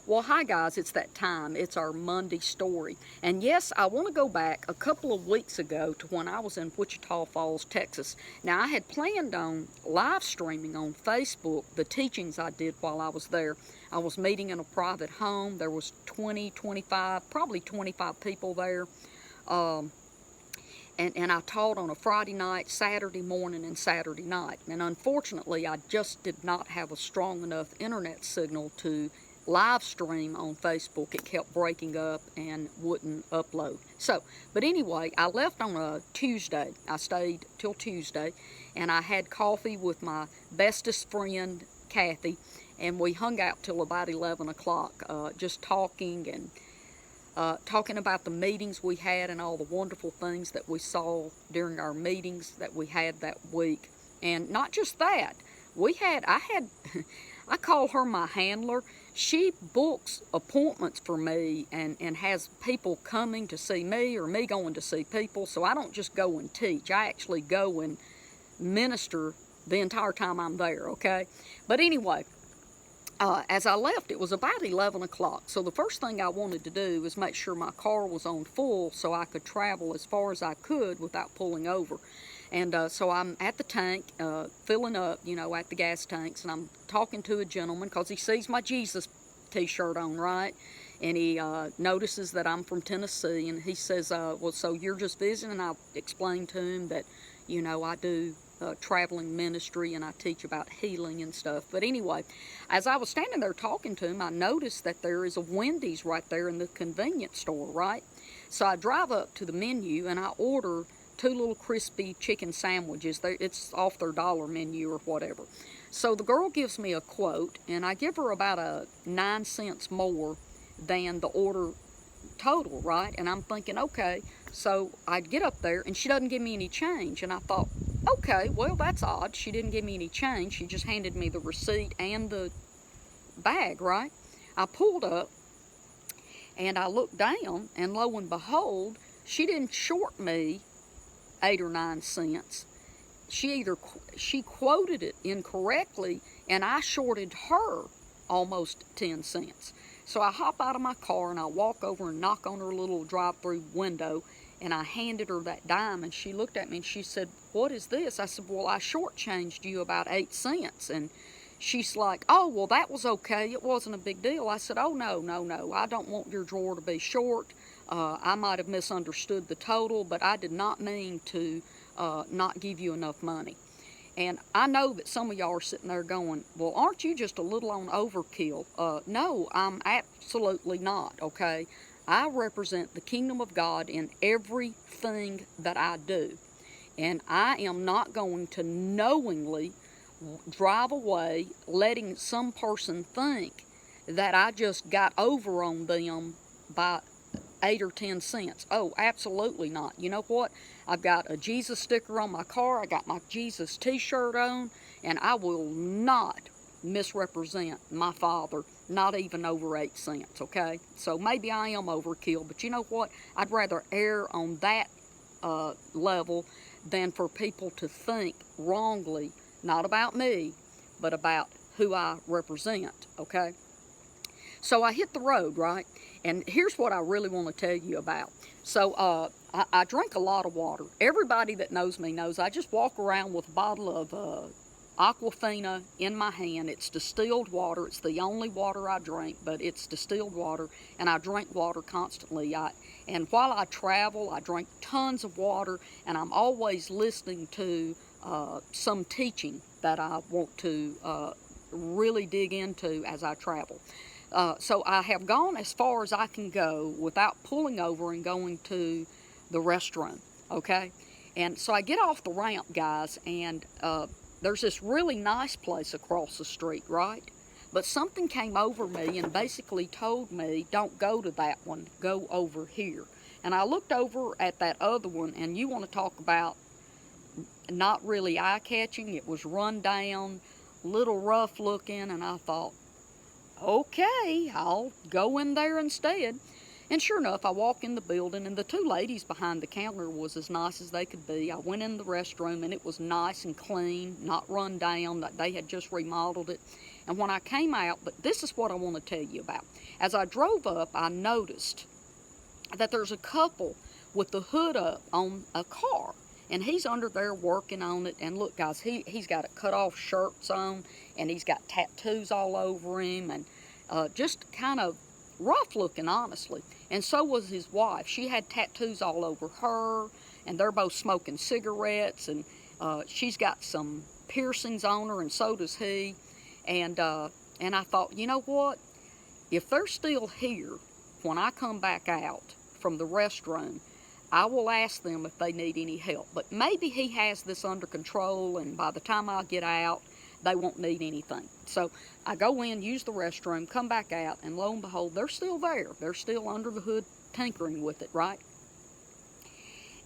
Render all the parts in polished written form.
Well, hi guys, it's that time. It's our Monday story. And yes, I want to go back a couple of weeks ago to when I was in Wichita Falls, Texas. Now, I had planned on live streaming on Facebook the teachings I did while I was there. I was meeting in a private home. There was 20, 25, probably 25 people there. And I taught on a Friday night, Saturday morning, and Saturday night. And unfortunately, I just did not have a strong enough internet signal to live stream on Facebook. It kept breaking up and wouldn't upload. But anyway, I left on a Tuesday. I stayed till Tuesday, and I had coffee with my bestest friend, Kathy, and we hung out till about 11 o'clock, just talking and talking about the meetings we had and all the wonderful things that we saw during our meetings that we had that week. And not just that, I call her my handler. She books appointments for me and has people coming to see me or me going to see people. So I don't just go and teach. I actually go and minister the entire time I'm there, okay? But anyway, as I left, it was about 11 o'clock. So the first thing I wanted to do was make sure my car was on full so I could travel as far as I could without pulling over. And so I'm at the tank, filling up, at the gas tanks, and I'm talking to a gentleman because he sees my Jesus t-shirt on, right? And he notices that I'm from Tennessee, and he says, well, so you're just visiting? And I explained to him that, I do traveling ministry and I teach about healing and stuff. But anyway, as I was standing there talking to him, I noticed that there is a Wendy's right there in the convenience store, right? So I drive up to the menu and I order 2 little crispy chicken sandwiches. It's off their dollar menu or whatever. So the girl gives me a quote, and I give her about 9 cents more than the order total, right? And I'm thinking, okay. So I get up there, and she doesn't give me any change. And I thought, okay, well, that's odd. She didn't give me any change. She just handed me the receipt and the bag, right? I pulled up, and I looked down, and lo and behold, she didn't short me 8 or 9 cents. She quoted it incorrectly, and I shorted her almost 10 cents. So I hop out of my car and I walk over and knock on her little drive-through window, and I handed her that dime, and she looked at me and she said, "What is this?" I said, "Well, I shortchanged you about 8 cents." And she's like, "Oh, well, that was okay. It wasn't a big deal." I said, "Oh, no. I don't want your drawer to be short. I might have misunderstood the total, but I did not mean to not give you enough money." And I know that some of y'all are sitting there going, "Well, aren't you just a little on overkill?" No, I'm absolutely not, okay? I represent the kingdom of God in everything that I do. And I am not going to knowingly drive away letting some person think that I just got over on them by 8 or 10 cents. Oh, absolutely not. You know what? I've got a Jesus sticker on my car. I got my Jesus t-shirt on, and I will not misrepresent my Father, not even over 8 cents, okay? So maybe I am overkill, but you know what? I'd rather err on that level than for people to think wrongly, not about me, but about who I represent, okay? So I hit the road, right? And here's what I really want to tell you about. So I drink a lot of water. Everybody that knows me knows I just walk around with a bottle of Aquafina in my hand. It's distilled water. It's the only water I drink, but it's distilled water, and I drink water constantly. And while I travel, I drink tons of water, and I'm always listening to some teaching that I want to really dig into as I travel. So I have gone as far as I can go without pulling over and going to the restroom, okay? And so I get off the ramp, guys, and there's this really nice place across the street, right? But something came over me and basically told me, don't go to that one, go over here. And I looked over at that other one, and you want to talk about not really eye-catching. It was run down, little rough looking, and I thought, okay, I'll go in there instead. And sure enough, I walk in the building, and the 2 ladies behind the counter was as nice as they could be. I went in the restroom, and it was nice and clean, not run down. They had just remodeled it. And when I came out, but this is what I want to tell you about. As I drove up, I noticed that there's a couple with the hood up on a car. And he's under there working on it. And look, guys, he's got a cut-off shirts on, and he's got tattoos all over him, and just kind of rough looking, honestly. And so was his wife. She had tattoos all over her, and they're both smoking cigarettes, and she's got some piercings on her, and so does he. And I thought, you know what? If they're still here when I come back out from the restroom, I will ask them if they need any help. But maybe he has this under control, and by the time I get out, they won't need anything. So I go in, use the restroom, come back out, and lo and behold, they're still there. They're still under the hood tinkering with it, right?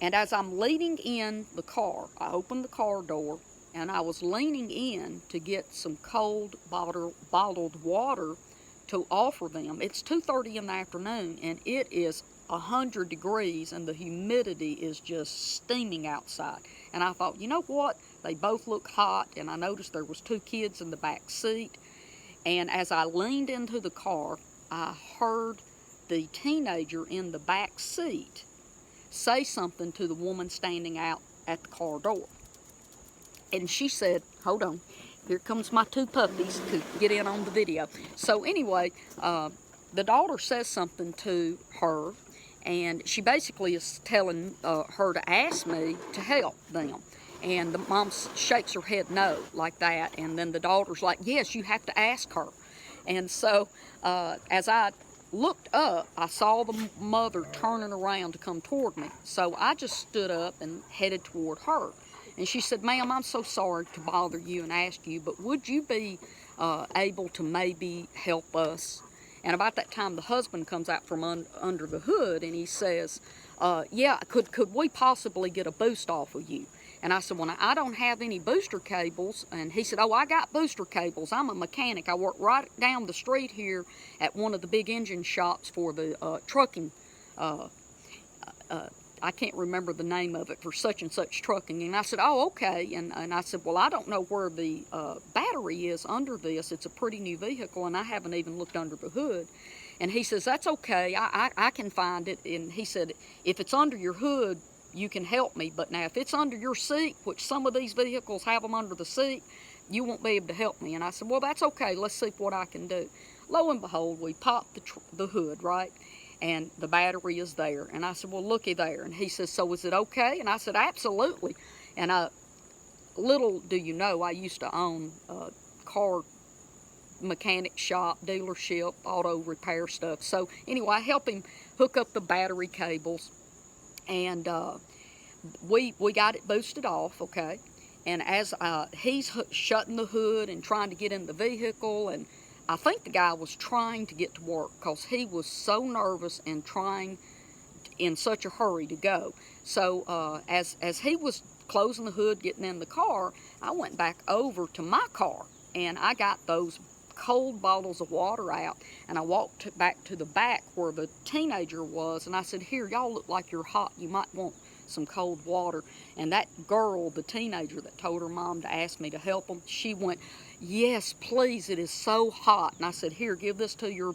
And as I'm leaning in the car, I opened the car door, and I was leaning in to get some cold bottled water to offer them. It's 2:30 in the afternoon, and it is 100 degrees, and the humidity is just steaming outside. And I thought, you know what? They both look hot, and I noticed there was 2 kids in the back seat. And as I leaned into the car, I heard the teenager in the back seat say something to the woman standing out at the car door. And she said, hold on, here comes my 2 puppies to get in on the video. So anyway, the daughter says something to her, and she basically is telling her to ask me to help them. And the mom shakes her head no, like that. And then the daughter's like, yes, you have to ask her. And so as I looked up, I saw the mother turning around to come toward me. So I just stood up and headed toward her. And she said, ma'am, I'm so sorry to bother you and ask you, but would you be able to maybe help us? And about that time, the husband comes out from under the hood, and he says, yeah, could we possibly get a boost off of you? And I said, well, I don't have any booster cables. And he said, oh, I got booster cables. I'm a mechanic. I work right down the street here at one of the big engine shops for the trucking. I can't remember the name of it, for such and such trucking. And I said, oh, okay. And I said, well, I don't know where the battery is under this. It's a pretty new vehicle, and I haven't even looked under the hood. And he says, that's okay. I can find it. And he said, if it's under your hood, you can help me. But now if it's under your seat, which some of these vehicles have them under the seat, you won't be able to help me. And I said, well, that's okay. Let's see what I can do. Lo and behold, we popped the hood, right? And the battery is there. And I said, well, looky there. And he says, so is it okay? And I said, absolutely. And little do you know, I used to own a car mechanic shop, dealership, auto repair stuff. So anyway, I helped him hook up the battery cables. And we got it boosted off, okay? And as he's shutting the hood and trying to get in the vehicle, and I think the guy was trying to get to work because he was so nervous and trying in such a hurry to go. So as he was closing the hood, getting in the car, I went back over to my car, and I got those cold bottles of water out, and I walked back to the back where the teenager was, and I said, here, y'all look like you're hot. You might want some cold water. And that girl, the teenager that told her mom to ask me to help them, she went, yes, please, it is so hot. And I said, here, give this to your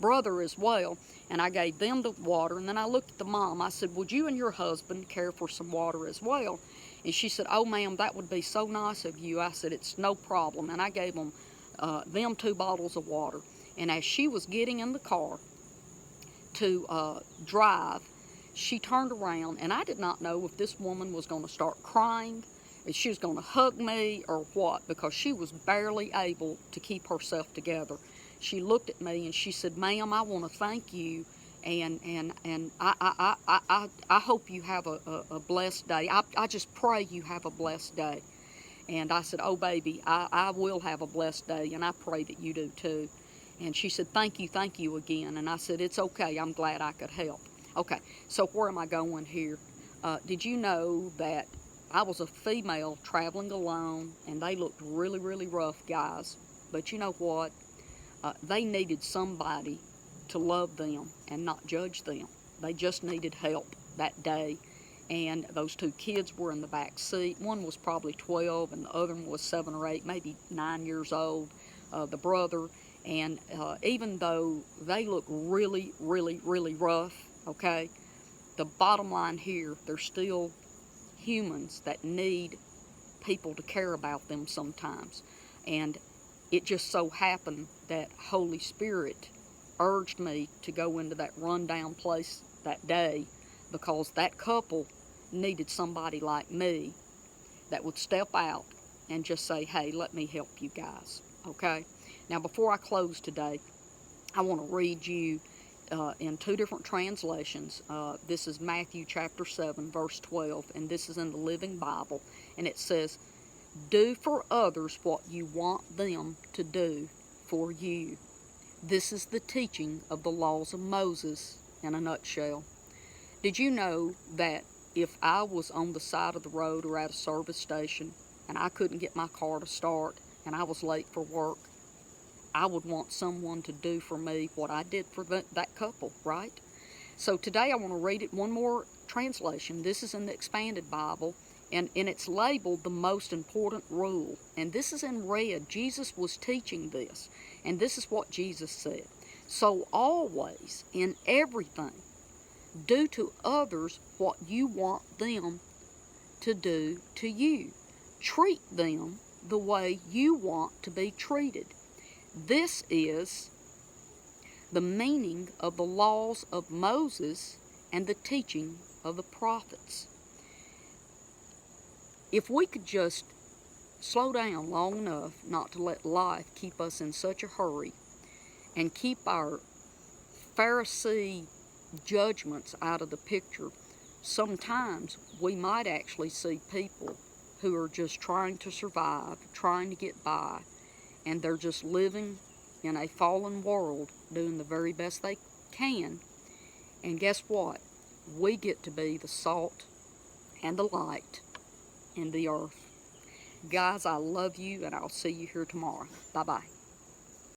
brother as well. And I gave them the water, and then I looked at the mom. I said, would you and your husband care for some water as well? And she said, oh, ma'am, that would be so nice of you. I said, it's no problem. And I gave them 2 bottles of water. And as she was getting in the car to drive, she turned around, and I did not know if this woman was going to start crying, if she was going to hug me or what, because she was barely able to keep herself together. She looked at me and she said, ma'am, I want to thank you, and I hope you have a blessed day. I just pray you have a blessed day. And I said, oh, baby, I will have a blessed day, and I pray that you do too. And she said, thank you again. And I said, it's okay. I'm glad I could help. Okay, so where am I going here? Did you know that I was a female traveling alone, and they looked really, really rough, guys. But you know what? They needed somebody to love them and not judge them. They just needed help that day. And those 2 kids were in the back seat. One was probably 12, and the other one was 7 or 8, maybe 9 years old. the brother, and even though they look really, really, really rough, okay, the bottom line here, they're still humans that need people to care about them sometimes. And it just so happened that Holy Spirit urged me to go into that rundown place that day because that couple needed somebody like me that would step out and just say, hey, let me help you guys, okay? Now, before I close today, I want to read you in two different translations. This is Matthew chapter 7, verse 12, and this is in the Living Bible, and it says, do for others what you want them to do for you. This is the teaching of the laws of Moses in a nutshell. Did you know that if I was on the side of the road or at a service station and I couldn't get my car to start and I was late for work, I would want someone to do for me what I did for that couple, right? So today I want to read it one more translation. This is in the Expanded Bible, and it's labeled the most important rule. And this is in red. Jesus was teaching this, and this is what Jesus said. So always, in everything, do to others what you want them to do to you. Treat them the way you want to be treated. This is the meaning of the laws of Moses and the teaching of the prophets. If we could just slow down long enough not to let life keep us in such a hurry and keep our Pharisee judgments out of the picture, sometimes we might actually see people who are just trying to survive, trying to get by, and they're just living in a fallen world, doing the very best they can. And guess what? We get to be the salt and the light in the earth. Guys, I love you, and I'll see you here tomorrow. Bye-bye.